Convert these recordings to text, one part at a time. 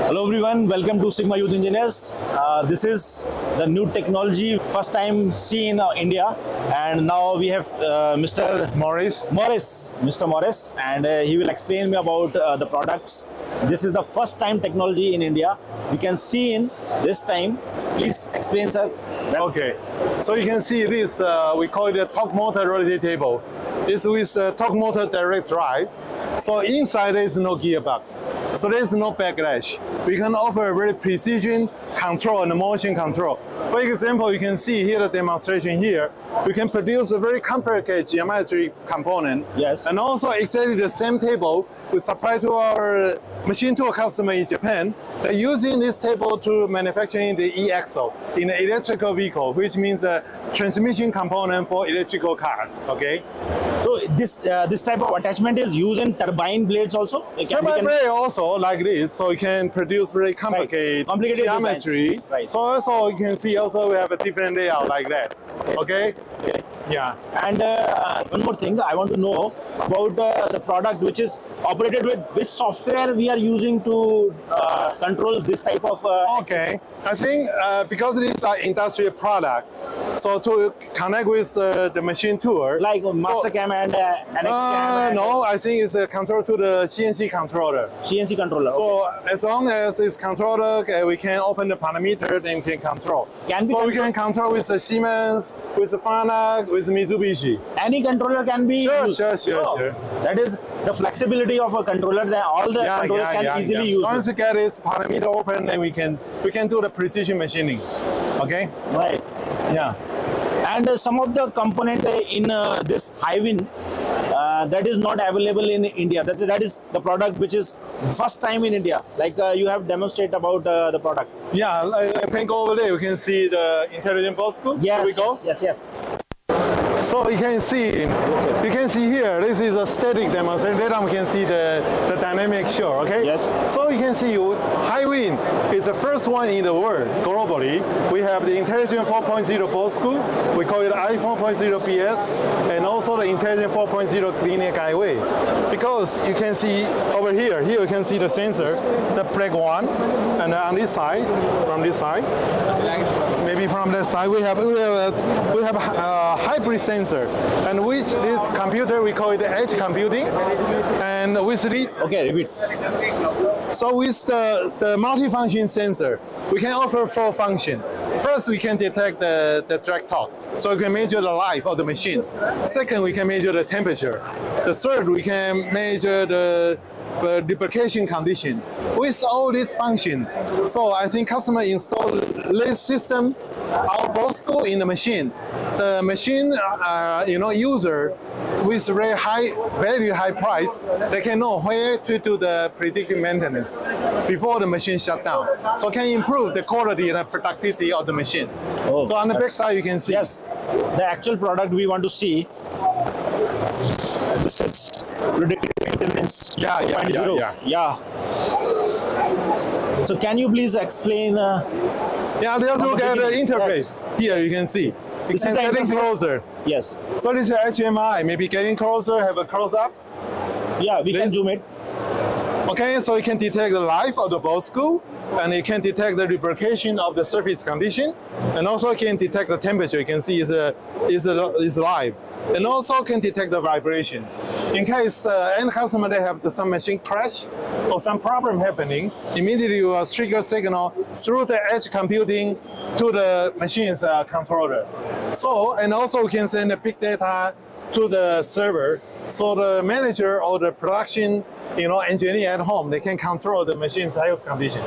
Hello everyone, welcome to Sigma Youth Engineers. This is the new technology, first time seen in India, and now we have Mr. Morris, and he will explain me about the products. This is the first time technology in India. We can see in this time. Please explain, sir. Okay, so you can see this, we call it a torque motor rotating table. It's with torque motor direct drive. So inside there is no gearbox, so there is no backlash. We can offer very precision control and motion control. For example, you can see here the demonstration here. We can produce a very complicated geometry component. Yes. And also exactly the same table we supply to our machine tool customer in Japan. They're using this table to manufacturing the e-axle in an electrical vehicle, which means a transmission component for electrical cars. Okay. So this type of attachment is used in turbine blades also? Turbine blade also like this, so you can produce very complicated geometry. Right. So also you can see also we have a different layout like that. Okay? Yeah. And one more thing, I want to know about the product which is operated with which software we are using to control this type of Okay. I think because it is an industrial product, so to connect with the machine tool. Like Mastercam and NXCam? No, I think it's a control to the CNC controller. CNC controller. So as long as it's controller, we can open the parameter, then we can control. We can control with the Siemens, with the Fanuc, with Mitsubishi. Any controller can be used. Sure. That is the flexibility of a controller. That all the controllers can easily use. Once you get its parameter open, then we can do the precision machining. Okay. Right. Yeah. And some of the component in this Hiwin that is not available in India. That is the product which is first time in India. Like you have demonstrated about the product. Yeah, I think over there you can see the intelligent bolt screw. Yes. So you can see here, this is a static demonstration. Later we can see the dynamic show, okay? Yes. So you can see Hiwin is the first one in the world, globally. We have the intelligent 4.0 bolt screw. We call it i4.0 PS, and also the intelligent 4.0 linear guideway. Because you can see over here you can see the sensor, the black one, and on this side, from this side, maybe from that side, we have a hybrid sensor, and which this computer we call it edge computing, and with the repeat. So with the multifunction sensor, we can offer 4 functions. First, we can detect the drag torque, so we can measure the life of the machine. Second, we can measure the temperature. The third, we can measure the lubrication condition. With all these functions, so I think customer install this system, our bolt screw in the machine. The machine, user with very high price, they can know where to do the predictive maintenance before the machine shut down. So can improve the quality and the productivity of the machine. So on the back side, you can see. Yes, the actual product we want to see. This is predictive maintenance. Yeah. So can you please explain? Yeah, let's look at the interface. Here you can see. This is getting closer. Yes. So this is HMI. Maybe getting closer, have a close up. Yeah, we can zoom it. Okay, so you can detect the life of the bolt screw, and you can detect the lubrication of the surface condition, and also can detect the temperature. You can see is live, and also can detect the vibration. In case end customer they have some machine crash or some problem happening, immediately you will trigger signal through the edge computing to the machine's controller. So, and also we can send the big data to the server, so the manager or the production engineer at home, they can control the machine's health condition.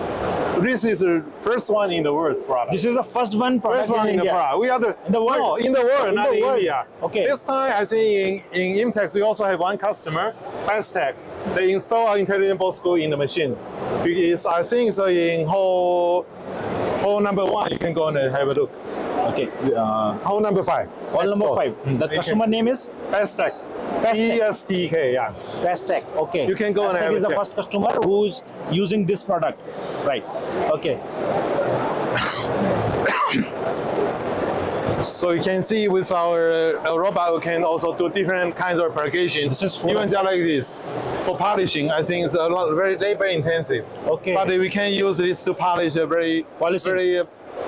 This is the first one in the world product. This is the first one product in India. the product. We are in the world. No, in the world, not in India. Okay. This time, I think in Imtex, we also have one customer, Bestech. They install our intelligent bolt screw in the machine. Because I think so in hole number 1, you can go and have a look. Okay. Hole number 5. Hole number 5. The customer name is Bestech. PSTK, yeah. Bestech, okay. You can go and have is the first customer who is using this product. Right. Okay. So you can see with our robot, we can also do different kinds of applications. This is for even just like this. For polishing, I think it's a lot very labor intensive. Okay. But we can use this to polish a very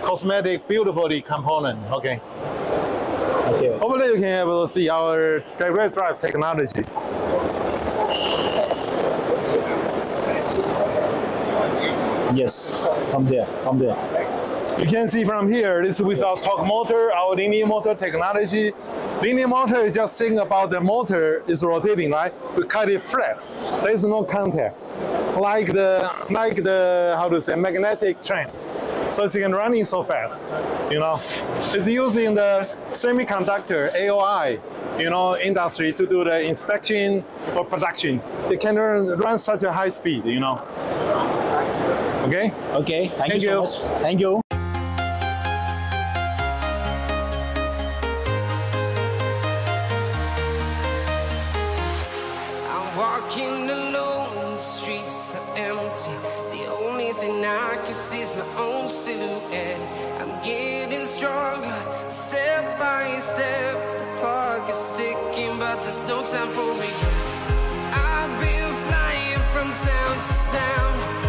cosmetic, beautifully component. Okay. Okay. Over there, you can able to see our direct drive technology. Yes. Come there. Come there. You can see from here, this is with our torque motor, our linear motor technology. Linear motor is just saying about the motor is rotating, right? We cut it flat. There is no contact, like the how to say magnetic train. So it's can running so fast, you know. It's using the semiconductor AOI, you know, industry to do the inspection or production. They can run such a high speed, you know. Okay. Okay. Thank you so much. Thank you. Walking alone, the streets are empty. The only thing I can see is my own silhouette. I'm getting stronger, step by step. The clock is ticking, but there's no time for regrets. I've been flying from town to town.